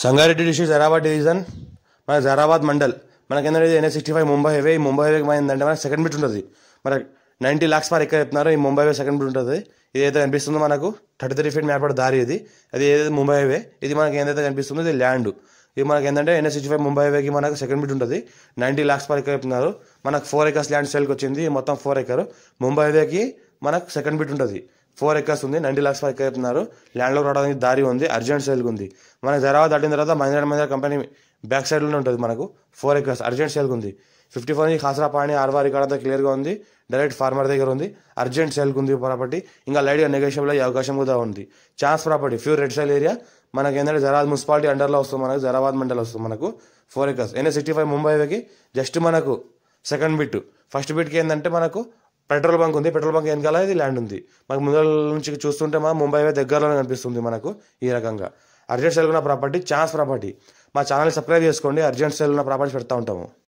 Sangareddy district Zaheerabad division మన జరాబాద్ మండల్ మనకేంటంటే NH65 Mumbai highway. ఈ ముంబై హైవేకి ఏంటంటే మనకు సెకండ్ బిట్ ఉంటుంది. మన 90 lakhs పర్ ఎక్కడ చెప్తున్నారు. ఈ ముంబై హైవే సెకండ్ బిట్ ఉంటుంది. ఇది ఏదైతే కనిపిస్తుందో మనకు 33 feet మ్యాప్ దారి ఇది. అది ఏదైతే ముంబై హైవే ఇది మనకి ఏదైతే కనిపిస్తుందో ఇది ల్యాండ్. ఇది మనకి ఏంటంటే NH65 ముంబై హైవేకి మనకు సెకండ్ బిట్ ఉంటుంది. 90 lakhs పర్ ఎక్కడ చెప్తున్నారు. మనకు 4 acres ల్యాండ్ సేల్కి వచ్చింది. మొత్తం 4 acres. ముంబై హైవేకి మనకు సెకండ్ బిట్ ఉంటుంది. 4 acres ఉంది. 90 lakhs పర్ ఎక్కడ చెప్తున్నారు. ల్యాండ్లో రావడానికి దారి ఉంది. అర్జెంట్ సేల్కి ఉంది. మనకు జరాబాద్ దాటిన తర్వాత మహేంద్ర కంపెనీ బ్యాక్ సైడ్లోనే ఉంటుంది. మనకు 4 acres అర్జెంట్ సేల్కి ఉంది. 54 నుంచి ఖాసరా పాణి ఆర్వార్ ఇక్కడ అంతా క్లియర్గా ఉంది. డైరెక్ట్ ఫార్మర్ దగ్గర ఉంది. అర్జెంట్ సేల్కి ఉంది ప్రాపర్టీ. ఇంకా లైట్గా నెగోషియబుల్ అయ్యే అవకాశం కూడా ఉంది. Chance property pure red సైల్ area. మనకి ఏంటంటే జరాబాద్ మున్సిపాలిటీ అండర్లో వస్తుంది. మనకు జరాబాద్ మండల్ వస్తుంది. మనకు 4 acres. NH65 ముంబై హైవేకి జస్ట్ మనకు సెకండ్ బిట్. ఫస్ట్ బిట్కి ఏంటంటే మనకు పెట్రోల్ బంక్ ఉంది. పెట్రోల్ బంక్ వెనకాల ఇది ల్యాండ్ ఉంది. మనకు ముందర నుంచి చూస్తుంటే మన ముంబై హైవే దగ్గరలోనే కనిపిస్తుంది మనకు. ఈ రకంగా అర్జెంట్ సేల్ ఉన్న ప్రాపర్టీ, ఛాన్స్ ప్రాపర్టీ. మా ఛానల్ సబ్స్క్రైబ్ చేసుకోండి. అర్జెంట్ సేల్ ఉన్న ప్రాపర్టీస్ పెడతా ఉంటాము.